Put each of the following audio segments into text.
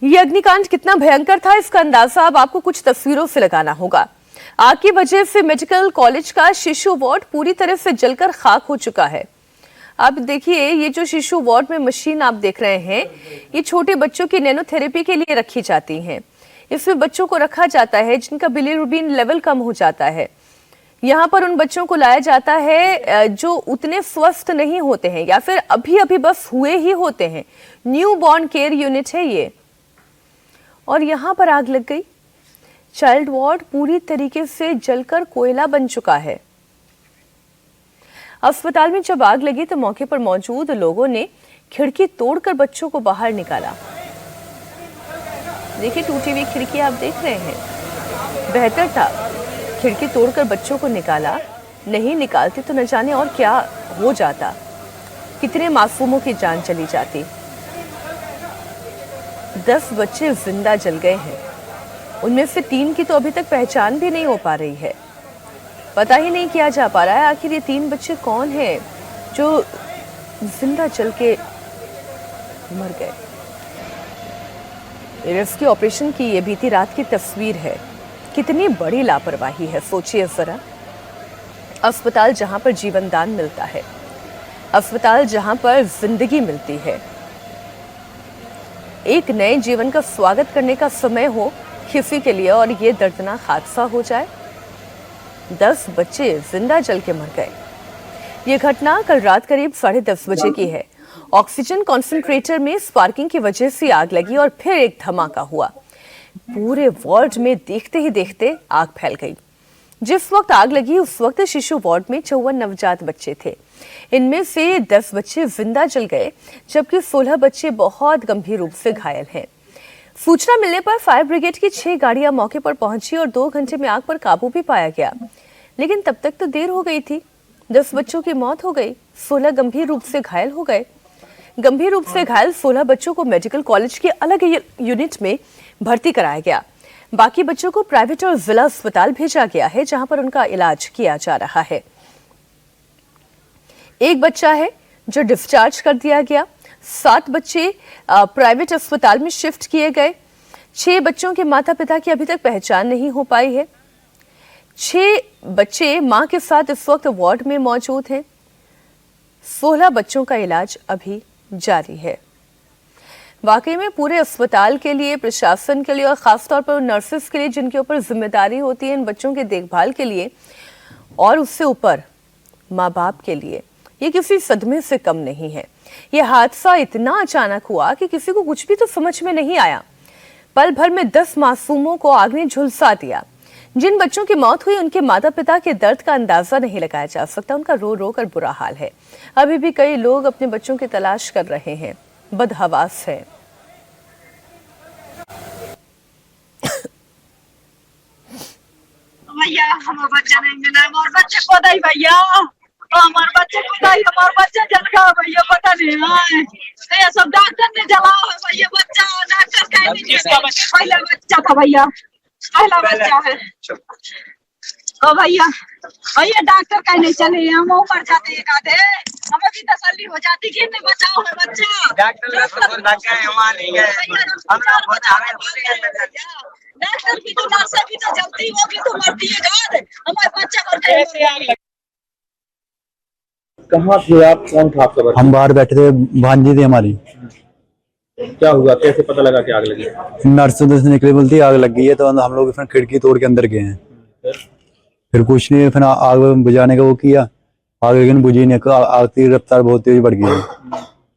ये अग्निकांड कितना भयंकर था इसका अंदाजा अब आपको कुछ तस्वीरों से लगाना होगा। आग की वजह से मेडिकल कॉलेज का शिशु वार्ड पूरी तरह से जलकर खाक हो चुका है। आप देखिए, ये जो शिशु वार्ड में मशीन आप देख रहे हैं, ये छोटे बच्चों की नैनोथेरेपी के लिए रखी जाती हैं। इसमें बच्चों को रखा जाता है जिनका बिलीरुबिन लेवल कम हो जाता है। यहाँ पर उन बच्चों को लाया जाता है जो उतने स्वस्थ नहीं होते हैं या फिर अभी अभी बस हुए ही होते हैं। न्यू बॉर्न केयर यूनिट है ये, और यहाँ पर आग लग गई। चाइल्ड वार्ड पूरी तरीके से जलकर कोयला बन चुका है। अस्पताल में जब आग लगी तो मौके पर मौजूद लोगों ने खिड़की तोड़कर बच्चों को बाहर निकाला। देखिए, टूटी हुई खिड़की आप देख रहे हैं। बेहतर था खिड़की तोड़कर बच्चों को निकाला, नहीं निकालती तो न जाने और क्या हो जाता, कितने मासूमों की जान चली जाती। 10 बच्चे जिंदा जल गए हैं। उनमें से 3 की तो अभी तक पहचान भी नहीं हो पा रही है। पता ही नहीं किया जा पा रहा है आखिर ये 3 बच्चे कौन हैं जो जिंदा जल के मर गए। रेस्क्यू ऑपरेशन की ये बीती रात की तस्वीर है। कितनी बड़ी लापरवाही है, सोचिए जरा। अस्पताल जहां पर जीवन दान मिलता है, अस्पताल जहां पर जिंदगी मिलती है, एक नए जीवन का स्वागत करने का समय हो किसी के लिए और ये दर्दनाक हादसा हो जाए। 10 बच्चे जिंदा जल के मर गए। ये घटना कल रात करीब 10:30 बजे की है। ऑक्सीजन कॉन्सेंट्रेटर में स्पार्किंग की वजह से आग लगी और फिर एक धमाका हुआ। पूरे वार्ड में देखते ही देखते आग फैल गई। जिस वक्त आग लगी उस वक्त शिशु वार्ड में 54 नवजात बच्चे थे। इनमें से 10 बच्चे जिंदा जल गए जबकि 16 बच्चे बहुत गंभीर रूप से घायल हैं। सूचना मिलने पर फायर ब्रिगेड की 6 गाड़ियां मौके पर पहुंची और 2 घंटे में आग पर काबू भी पाया गया, लेकिन तब तक तो देर हो गई थी। 10 बच्चों की मौत हो गई, 16 गंभीर रूप से घायल हो गए। गंभीर रूप से घायल 16 बच्चों को मेडिकल कॉलेज के अलग यूनिट में भर्ती कराया गया। बाकी बच्चों को प्राइवेट और जिला अस्पताल भेजा गया है जहां पर उनका इलाज किया जा रहा है। एक बच्चा है जो डिस्चार्ज कर दिया गया। 7 बच्चे प्राइवेट अस्पताल में शिफ्ट किए गए। 6 बच्चों के माता पिता की अभी तक पहचान नहीं हो पाई है। 6 बच्चे मां के साथ इस वक्त वार्ड में मौजूद हैं। 16 बच्चों का इलाज अभी जारी है। वाकई में पूरे अस्पताल के लिए, प्रशासन के लिए और खासतौर पर नर्सेस के लिए जिनके ऊपर जिम्मेदारी होती है इन बच्चों के देखभाल के लिए, और उससे ऊपर माँ बाप के लिए, ये किसी सदमे से कम नहीं है। ये हादसा इतना अचानक हुआ कि किसी को कुछ भी तो समझ में नहीं आया। पल भर में 10 मासूमों को आग ने झुलसा दिया। जिन बच्चों की मौत हुई उनके माता पिता के दर्द का अंदाजा नहीं लगाया जा सकता। उनका रो रो कर बुरा हाल है। अभी भी कई लोग अपने बच्चों की तलाश कर रहे हैं। बदहवास है। भैया हमारा बच्चा नहीं मिला, हमारे बच्चे को दई भैया, हमारे बच्चे को दई, हमारे बच्चा जल गया भैया, पता नहीं है ये सब डॉक्टर ने जला है भैया। बच्चा डॉक्टर कह नहीं, पहला बच्चा था भैया, पहला बच्चा है। ओ भैया, भैया डॉक्टर कह नहीं चले, हम मर जाते एक आधे, हमें भी तसल्ली हो जाती कि नहीं बचाओ है बच्चा। डॉक्टर भी तो नर्स भी तो जलती होगी तो मरती है घर, हमारे बच्चा मर। कहाँ थे आप, कौन था आपका बच्चा? हम बाहर बैठे थे, भांजी थी हमारी। क्या हुआ, कैसे पता लगा कि आग लगी? नर्स उधर से निकली, बोलती आग लग गई है, तो हम लोग फिर खिड़की तोड़ के अंदर गए हैं। फिर कुछ नहीं, फिर आग बुझाने का वो किया, आग लेकिन बुझी नहीं। आग की रफ्तार बहुत तेज बढ़ गई है।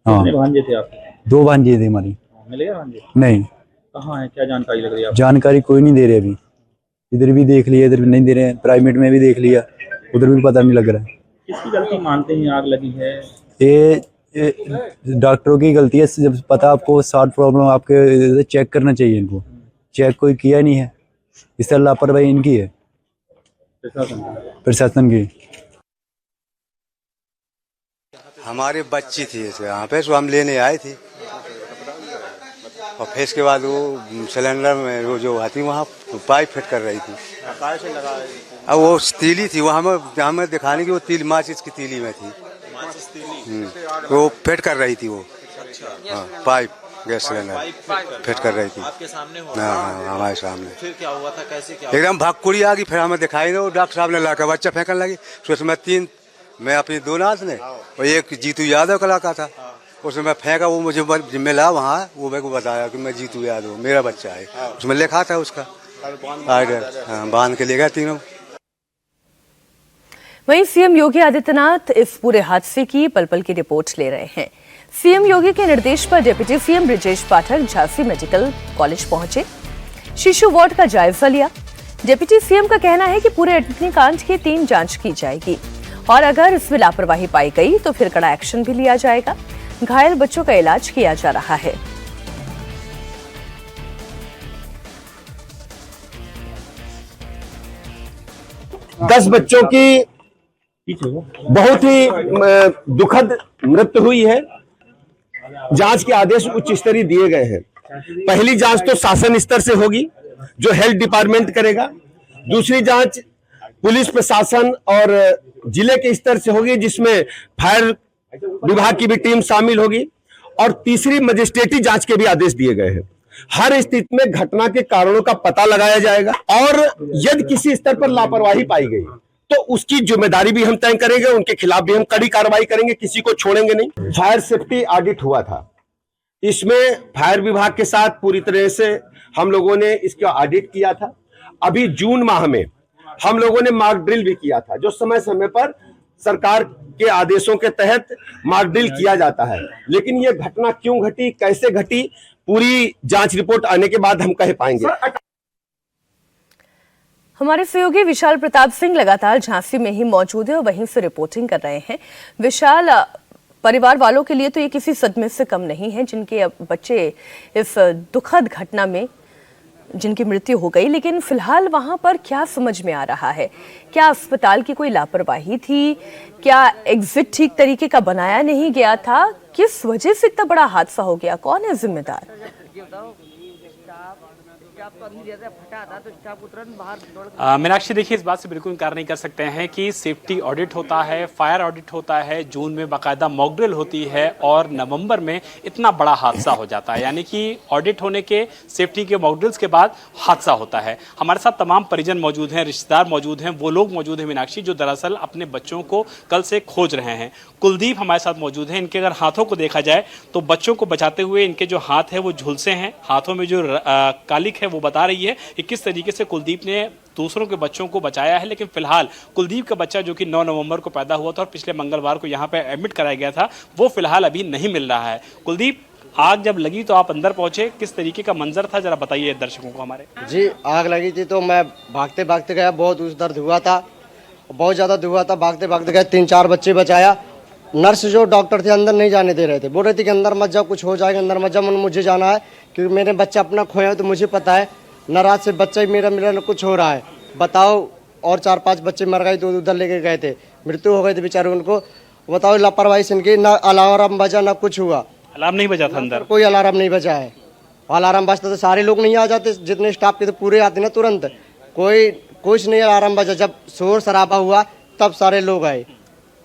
हाँ, भांजे थे आप? 2 भांजी थी हमारी। मिले भांजे? नहीं। कहाँ है, क्या जानकारी लग रही है? जानकारी कोई नहीं दे रहे अभी। इधर भी देख लिया, इधर भी नहीं दे रहे, प्राइवेट में भी देख लिया, उधर भी पता नहीं लग रहा है। किसकी गलती मानते हैं आग लगी है? ये डॉक्टरों की गलती है। जब पता आपको शॉर्ट प्रॉब्लम, आपके चेक करना चाहिए इनको, चेक कोई किया नहीं है, इससे लापरवाही इनकी है, प्रशासन की। हमारे बच्ची थी यहाँ पे, तो हम लेने आए थे और फिर इसके बाद वो सिलेंडर में वो जो आती वहाँ पाइप फिट कर रही थी। अब वो तीली थी, वो हमें दिखाने की वो तीली माचिस की तीली में थी, वो फिट कर रही थी वो। हाँ, पाइप गैस सिलेंडर फिट कर रही थी। आपके सामने हो? हाँ, हमारे सामने। फिर क्या हुआ था, कैसे क्या एकदम भागकुड़ी आ गई, फिर हमें दिखाई नहीं, डॉक्टर साहब ने लाकर बच्चा फेंकने लगी। तो उसमें मैं अपनी दो नाथ ने और एक जीतू यादव का लड़का था, उसमें मैं फेंका, वो मुझे मिला वहाँ, वो मेरे को बताया कि मैं जीतू यादव, मेरा बच्चा है, उसमें लिखा था उसका। बांध के ले गए तीनों। वहीं सीएम योगी आदित्यनाथ इस पूरे हादसे की पल पल की रिपोर्ट ले रहे हैं। सीएम योगी के निर्देश पर deputy CM Brajesh Pathak Jhansi medical college पहुंचे, शिशु वार्ड का जायजा लिया। डिप्टी सीएम का कहना है कि पूरे अग्निकांड की 3 जांच की जाएगी और अगर इसमें लापरवाही पाई गई तो फिर कड़ा एक्शन भी लिया जाएगा। घायल बच्चों का इलाज किया जा रहा है। दस बच्चों की बहुत ही दुखद मृत्यु हुई है। जांच के आदेश उच्च स्तरीय दिए गए हैं। पहली जांच तो शासन स्तर से होगी जो हेल्थ डिपार्टमेंट करेगा, दूसरी जांच पुलिस प्रशासन और जिले के स्तर से होगी जिसमें फायर विभाग की भी टीम शामिल होगी, और तीसरी मजिस्ट्रेटी जांच के भी आदेश दिए गए हैं। हर स्थिति में घटना के कारणों का पता लगाया जाएगा और यदि किसी स्तर पर लापरवाही पाई गई तो उसकी जिम्मेदारी भी हम तय करेंगे, उनके खिलाफ भी हम कड़ी कार्रवाई करेंगे, किसी को छोड़ेंगे नहीं। फायर सेफ्टी ऑडिट हुआ था, इसमें फायर विभाग के साथ पूरी तरह से हम लोगों ने इसका ऑडिट किया था। अभी जून माह में हम लोगों ने मॉक ड्रिल भी किया था, जो समय समय पर सरकार के आदेशों के तहत मॉक ड्रिल किया जाता है। लेकिन यह घटना क्यों घटी, कैसे घटी, पूरी जांच रिपोर्ट आने के बाद हम कह पाएंगे। हमारे सहयोगी विशाल प्रताप सिंह लगातार झांसी में ही मौजूद है और वहीं से रिपोर्टिंग कर रहे हैं। विशाल, परिवार वालों के लिए तो ये किसी सदमे से कम नहीं है जिनके बच्चे इस दुखद घटना में जिनकी मृत्यु हो गई, लेकिन फिलहाल वहां पर क्या समझ में आ रहा है? क्या अस्पताल की कोई लापरवाही थी? क्या एग्जिट ठीक तरीके का बनाया नहीं गया था? किस वजह से इतना बड़ा हादसा हो गया? कौन है जिम्मेदार? मीनाक्षी, देखिए, इस बात से बिल्कुल इनकार नहीं कर सकते हैं कि सेफ्टी ऑडिट होता है, फायर ऑडिट होता है, जून में बाकायदा मॉक ड्रिल होती है और नवंबर में इतना बड़ा हादसा हो जाता है। यानी कि ऑडिट होने के, सेफ्टी के मॉक ड्रिल्स के बाद हादसा होता है। हमारे साथ तमाम परिजन मौजूद हैं, रिश्तेदार मौजूद हैं, वो लोग मौजूद हैं मीनाक्षी जो दरअसल अपने बच्चों को कल से खोज रहे हैं। कुलदीप हमारे साथ मौजूद हैं। इनके अगर हाथों को देखा जाए तो बच्चों को बचाते हुए इनके जो हाथ है वो झुलसे हैं, हाथों में जो कालिक है वो बता रही है कि किस तरीके से कुलदीप ने दूसरों के बच्चों को बचाया है। लेकिन फिलहाल कुलदीप का बच्चा जो कि 9 नवंबर को पैदा हुआ था और पिछले मंगलवार को यहाँ पे एडमिट कराया गया था, वो फिलहाल अभी नहीं मिल रहा है। कुलदीप, आग जब लगी तो आप अंदर पहुंचे, किस तरीके का मंजर था, जरा बताइए दर्शकों को हमारे। जी, आग लगी थी तो मैं भागते भागते गया, बहुत उस दर्द हुआ था, बहुत ज़्यादा हुआ था। भागते भागते गए, 3-4 बच्चे बचाया। नर्स जो डॉक्टर थे अंदर नहीं जाने दे रहे थे, बोल रहे थे कि अंदर मत जाओ, कुछ हो जाएगा, अंदर मत जाओ, मुझे जाना है क्योंकि मेरे बच्चा अपना खोया तो मुझे पता है न रात से बच्चा ही मेरा मिला न कुछ हो रहा है। बताओ, और 4-5 बच्चे मर गए तो उधर लेके गए थे, मृत्यु हो गई थी बेचारे उनको। बताओ, लापरवाही से इनकी, ना अलार्म बजा ना कुछ हुआ। अलार्म नहीं बजा था अंदर? कोई अलार्म नहीं बजा है। अलार्म बजता तो सारे लोग नहीं आ जाते, जितने स्टाफ के तो पूरे आते ना तुरंत। कोई कुछ नहीं अलार्म बजा, जब शोर शराबा हुआ तब सारे लोग आए।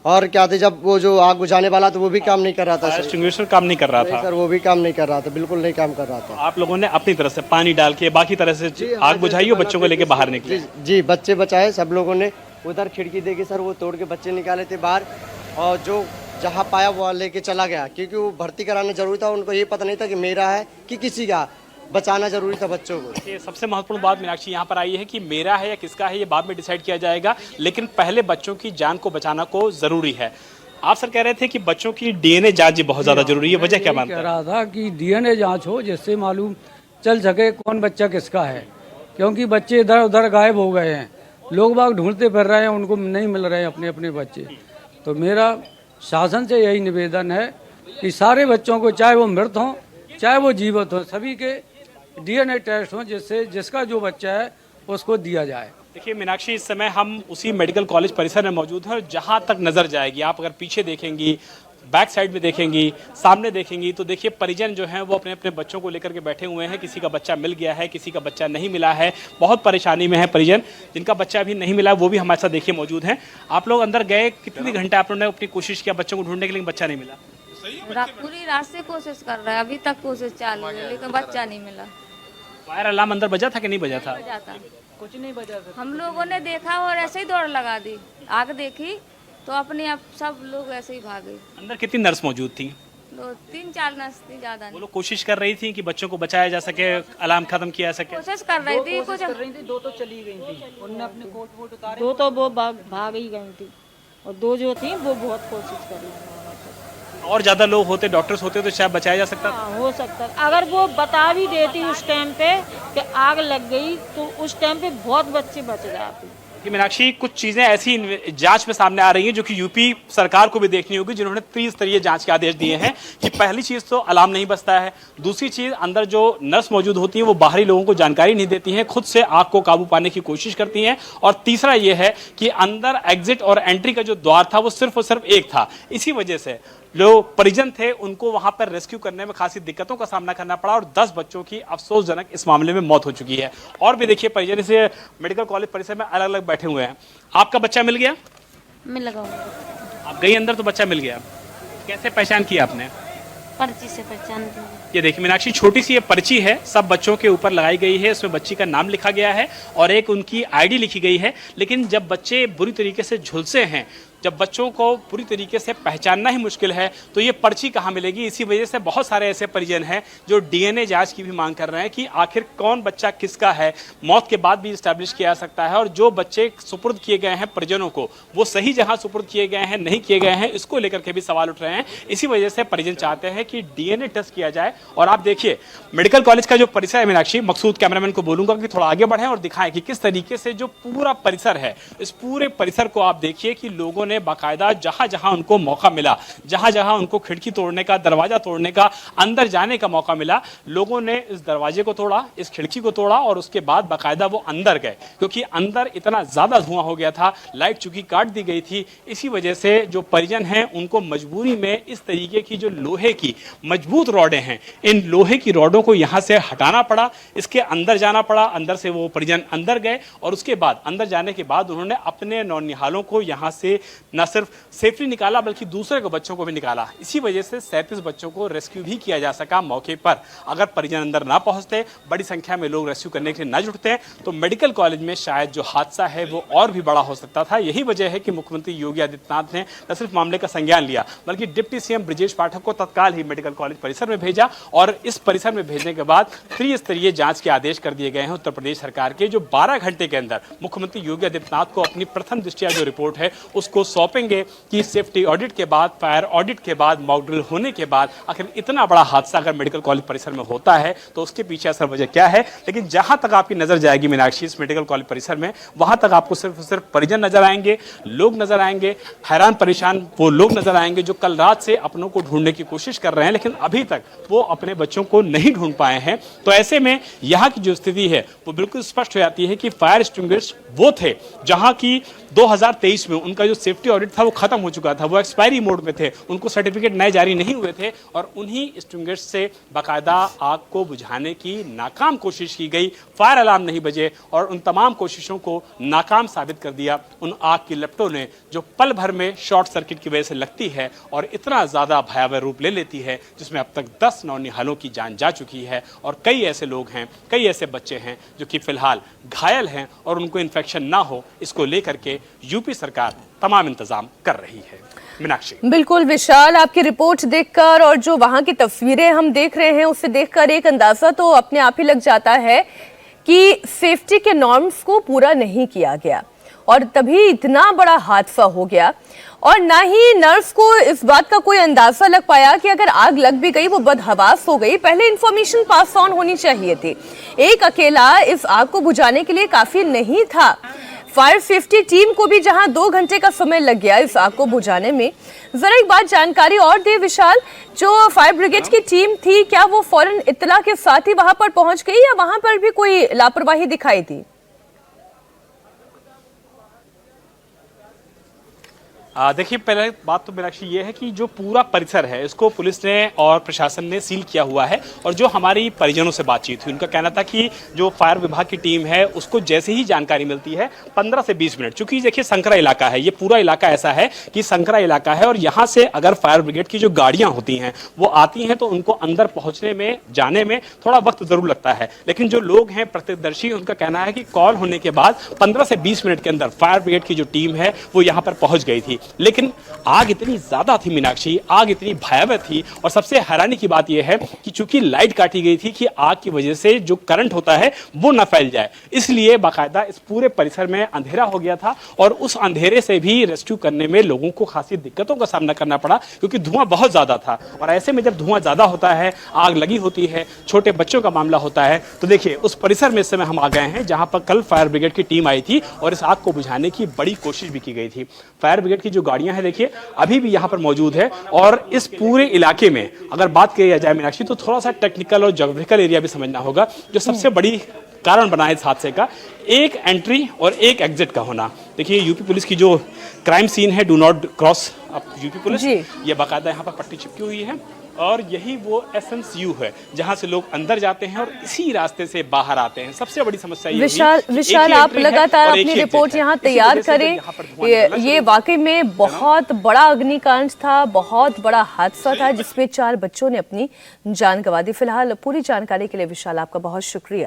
और क्या थे, जब वो जो आग बुझाने वाला था वो भी काम नहीं कर रहा था, एक्सटिंग्विशर काम नहीं कर रहा था सर, वो भी काम नहीं कर रहा था, बिल्कुल नहीं काम कर रहा था। आप लोगों ने अपनी तरफ से पानी डाल के बाकी तरह से आग बुझाई और बच्चों को लेके बाहर निकले? जी, बच्चे बचाए सब लोगों ने। उधर खिड़की देके सर वो तोड़ के बच्चे निकाले थे बाहर, और जो जहाँ पाया वो लेके चला गया, क्योंकि वो भर्ती कराना जरूरी था। उनको ये पता नहीं था कि मेरा है कि किसी का, बचाना जरूरी था बच्चों को। ये सबसे महत्वपूर्ण बात मीनाक्षी यहाँ पर आई है कि मेरा है या किसका है ये बाद में डिसाइड किया जाएगा, लेकिन पहले बच्चों की जान को बचाना को जरूरी है। आप सर कह रहे थे कि बच्चों की डीएनए जांच बहुत ज्यादा जरूरी है, वजह क्या मानते हैं? कह रहा था कि डीएनए जांच हो जिससे मालूम चल सके कौन बच्चा किसका है, क्योंकि बच्चे इधर उधर गायब हो गए हैं, लोग बाग ढूंढते फिर रहे हैं, उनको नहीं मिल रहे हैं अपने अपने बच्चे। तो मेरा शासन से यही निवेदन है कि सारे बच्चों को, चाहे वो मृत हों चाहे वो जीवित हों, सभी के डीएनए टेस्ट हों जिससे जिसका जो बच्चा है उसको दिया जाए। देखिए मीनाक्षी, इस समय हम उसी मेडिकल कॉलेज परिसर में मौजूद हैं और जहां तक नजर जाएगी, आप अगर पीछे देखेंगी, बैक साइड में देखेंगी, सामने देखेंगी, तो देखिए परिजन जो हैं वो अपने अपने बच्चों को लेकर के बैठे हुए हैं। किसी का बच्चा मिल गया है, किसी का बच्चा नहीं मिला है, बहुत परेशानी में है परिजन। जिनका बच्चा अभी नहीं मिला वो भी हमारे साथ देखिए मौजूद हैं। आप लोग अंदर गए, कितनी घंटे आप लोगों ने अपनी कोशिश किया बच्चों को ढूंढने के लिए, बच्चा नहीं मिला? पूरी रात से कोशिश कर रहा है, अभी तक कोशिश चालू है, लेकिन बच्चा नहीं मिला। फायर अलार्म अंदर बजा था कि नहीं बजा था? बजा था, कुछ नहीं बजा था। हम लोगों ने देखा और ऐसे ही दौड़ लगा दी, आग देखी तो अपने आप सब लोग ऐसे ही भागे। अंदर कितनी नर्स मौजूद थी? 2-3-4 नर्स थी, ज्यादा वो नहीं। लोग कोशिश कर रही थी कि बच्चों को बचाया जा सके, अलार्म खत्म किया जा सके। कोशिश कर रही थी, कुछ दो तो चली गई थी, उनने अपने कोट वोट उतारे, दो तो वो भाग ही गई थी और दो जो थी वो बहुत कोशिश कर रही थी। और ज्यादा लोग होते, डॉक्टर्स होते तो शायद बचाया जा सकता था। हाँ, हो सकता है। अगर वो बता भी देती उस टाइम पे कि आग लग गई तो उस टाइम पे बहुत बच्चे बच जाते। कि मीनाक्षी, कुछ चीजें ऐसी जांच में सामने आ रही हैं जो कि यूपी सरकार को भी देखनी होगी, जिन्होंने त्रिस्तरीय जांच के आदेश दिए हैं कि पहली चीज तो अलार्म नहीं बजता है, दूसरी चीज अंदर जो नर्स मौजूद होती हैं वो बाहरी लोगों को जानकारी नहीं देती हैं, खुद से आग को काबू पाने की कोशिश करती हैं, और तीसरा ये है कि अंदर एग्जिट और एंट्री का जो द्वार था वो सिर्फ और सिर्फ एक था। इसी वजह से जो परिजन थे उनको वहां पर रेस्क्यू करने में खासी दिक्कतों का सामना करना पड़ा और 10 बच्चों की अफसोसजनक इस मामले में मौत हो चुकी है। और भी देखिए, परिजन इसे मेडिकल कॉलेज परिसर में अलग अलग बैठे हुए हैं। आपका बच्चा मिल गया? मिल गया। आप गई अंदर तो बच्चा मिल गया, कैसे पहचान किया आपने? पर्ची से पहचान दी। ये देखिए मीनाक्षी, छोटी सी ये पर्ची है, सब बच्चों के ऊपर लगाई गई है, इसमें बच्ची का नाम लिखा गया है और एक उनकी आईडी लिखी गई है। लेकिन जब बच्चे बुरी तरीके से झुलसे हैं, जब बच्चों को पूरी तरीके से पहचानना ही मुश्किल है, तो ये पर्ची कहाँ मिलेगी? इसी वजह से बहुत सारे ऐसे परिजन हैं जो डीएनए जांच की भी मांग कर रहे हैं कि आखिर कौन बच्चा किसका है। मौत के बाद भी स्टैब्लिश किया जा सकता है, और जो बच्चे सुपुर्द किए गए हैं परिजनों को, वो सही जहां सुपुर्द किए गए हैं नहीं किए गए हैं, इसको लेकर के भी सवाल उठ रहे हैं। इसी वजह से परिजन चाहते हैं कि डीएनए टेस्ट किया जाए। और आप देखिए मेडिकल कॉलेज का जो परिसर है मीनाक्षी, मकसूद कैमरामैन को बोलूंगा कि थोड़ा आगे बढ़ें और दिखाएं कि किस तरीके से जो पूरा परिसर है, इस पूरे परिसर को आप देखिए कि लोगों ने बाकायदा जहां जहां उनको मौका मिला, जहां जहां उनको खिड़की तोड़ने का, दरवाजा तोड़ने का, अंदर जाने का मौका मिला, लोगों ने इस दरवाजे को तोड़ा, इस खिड़की को तोड़ा और उसके बाद बाकायदा वो अंदर गए, क्योंकि अंदर इतना ज्यादा धुआं हो गया था, लाइट चूंकि काट दी गई थी। इसी वजह से जो परिजन हैं उनको मजबूरी में इस तरीके की जो लोहे की मजबूत रॉडें हैं, इन लोहे की रॉडों को यहां से हटाना पड़ा, इसके अंदर जाना पड़ा। अंदर से वो परिजन अंदर गए और उसके बाद अंदर जाने के बाद उन्होंने अपने नौनिहालों को यहां से न सिर्फ सेफली निकाला बल्कि दूसरे को बच्चों को भी निकाला। इसी वजह से 37 बच्चों को रेस्क्यू भी किया जा सका मौके पर। अगर परिजन अंदर ना पहुंचते, बड़ी संख्या में लोग रेस्क्यू करने के लिए ना जुटते, तो मेडिकल कॉलेज में शायद जो हादसा है वो और भी बड़ा हो सकता था। यही वजह है कि मुख्यमंत्री योगी आदित्यनाथ ने न सिर्फ मामले का संज्ञान लिया बल्कि डिप्टी सीएम ब्रजेश पाठक को तत्काल ही मेडिकल कॉलेज परिसर में भेजा, और इस परिसर में भेजने के बाद त्रिस्तरीय जांच के आदेश कर दिए गए हैं उत्तर प्रदेश सरकार के, जो 12 घंटे के अंदर मुख्यमंत्री योगी आदित्यनाथ को अपनी प्रथम दृष्टया जो रिपोर्ट है उसको सौंपेंगे कि सेफ्टी ऑडिट के बाद, फायर ऑडिट के बाद, मॉक ड्रिल होने के बाद आखिर इतना बड़ा हादसा अगर मेडिकल कॉलेज परिसर में होता है तो उसके पीछे असल वजह क्या है। लेकिन जहां तक आपकी नजर जाएगी मीनाक्षी इस मेडिकल कॉलेज परिसर में, वहां तक आपको सिर्फ परिजन नजर आएंगे, लोग नजर आएंगे, हैरान परेशान वो लोग नजर आएंगे जो कल रात से अपनों को ढूंढने की कोशिश कर रहे हैं, लेकिन अभी तक वो अपने बच्चों को नहीं ढूंढ पाए हैं। तो ऐसे में यहाँ की जो स्थिति है वो बिल्कुल स्पष्ट हो जाती है कि फायर एक्सटिंग्विशर वो थे जहां की 2023 में उनका जो सेफ्टी ऑडिट था वो खत्म हो चुका था, वो एक्सपायरी मोड में थे, उनको सर्टिफिकेट नए जारी नहीं हुए थे, और उन्हीं एक्सटिंग्विशर से बाकायदा आग को बुझाने की नाकाम कोशिश की गई। फायर अलार्म नहीं बजे और उन तमाम कोशिशों को नाकाम साबित कर दिया उन आग की लपटों ने, जो पल भर में शॉर्ट सर्किट की वजह से लगती है और इतना ज्यादा भयावह रूप ले लेती है, जिसमें अब तक 10 नौनिहालों की जान जा चुकी है और कई ऐसे लोग हैं, कई ऐसे बच्चे हैं जो कि फिलहाल घायल हैं और उनको इन्फेक्शन ना हो इसको लेकर के यूपी सरकार तमाम इंतजाम कर रही है। मीनाक्षी, बिल्कुल विशाल, आपकी रिपोर्ट देखकर और जो वहां की तस्वीरें हम देख रहे हैं उससे देखकर एक अंदाजा तो अपने आप ही लग जाता है कि सेफ्टी के नॉर्म्स को पूरा नहीं किया गया और तभी इतना बड़ा हादसा हो गया। और ना ही नर्स को इस बात का कोई अंदाजा लग पाया कि अगर आग लग भी गई वो बदहवास हो गई, पहले इंफॉर्मेशन पास ऑन होनी चाहिए थी। एक अकेला इस आग को बुझाने के लिए काफी नहीं था। फायर सेफ्टी टीम को भी जहां 2 घंटे का समय लग गया इस आग को बुझाने में। जरा एक बात जानकारी और दे विशाल, जो फायर ब्रिगेड की टीम थी क्या वो फौरन इत्तला के साथ ही वहां पर पहुंच गई या वहां पर भी कोई लापरवाही दिखाई दी? देखिए, पहले बात तो मीनाक्षी ये है कि जो पूरा परिसर है इसको पुलिस ने और प्रशासन ने सील किया हुआ है। और जो हमारी परिजनों से बातचीत हुई, उनका कहना था कि जो फायर विभाग की टीम है उसको जैसे ही जानकारी मिलती है 15 से 20 मिनट, चूंकि देखिए संकरा इलाका है, ये पूरा इलाका ऐसा है कि संकरा इलाका है और यहाँ से अगर फायर ब्रिगेड की जो गाड़ियाँ होती हैं वो आती हैं तो उनको अंदर पहुँचने में, जाने में थोड़ा वक्त जरूर लगता है। लेकिन जो लोग हैं प्रत्यक्षदर्शी, उनका कहना है कि कॉल होने के बाद 15 से 20 मिनट के अंदर फायर ब्रिगेड की जो टीम है वो यहाँ पर पहुंच गई थी। लेकिन आग इतनी ज्यादा थी मीनाक्षी, आग इतनी भयावह थी और सबसे हैरानी की बात यह है कि चूंकि लाइट काटी गई थी कि आग की वजह से जो करंट होता है वो न फैल जाए, इसलिए बाकायदा इस पूरे परिसर में अंधेरा हो गया था और उस अंधेरे से भी रेस्क्यू करने में लोगों को खासी दिक्कतों का सामना करना पड़ा क्योंकि धुआं बहुत ज्यादा था। और ऐसे में जब धुआं ज्यादा होता है, आग लगी होती है, छोटे बच्चों का मामला होता है, तो देखिए उस परिसर में इस समय हम आ गए हैं जहां पर कल फायर ब्रिगेड की टीम आई थी और इस आग को बुझाने की बड़ी कोशिश भी की गई थी। फायर ब्रिगेड की जो गाड़ियां हैं देखिए अभी भी यहां पर मौजूद है और इस पूरे इलाके में अगर बात की जाए मीनाक्षी तो थोड़ा सा टेक्निकल और ज्योग्राफिकल एरिया भी समझना होगा। जो सबसे बड़ी कारण बना है इस हादसे का, एक एंट्री और एक एग्जिट का होना। देखिए यूपी पुलिस की जो क्राइम सीन है, do not cross UP police, ये बाकायदा यहाँ पर पट्टी चिपकी हुई है और यही वो एसएनसीयू है जहां से लोग अंदर जाते हैं और इसी रास्ते से बाहर आते हैं। सबसे बड़ी समस्या ये विशाल आप लगातार अपनी रिपोर्ट यहाँ तैयार करें। ये वाकई में बहुत बड़ा अग्निकांड था, बहुत बड़ा हादसा था जिसमें 4 बच्चों ने अपनी जान गंवा दी। फिलहाल पूरी जानकारी के लिए विशाल आपका बहुत शुक्रिया।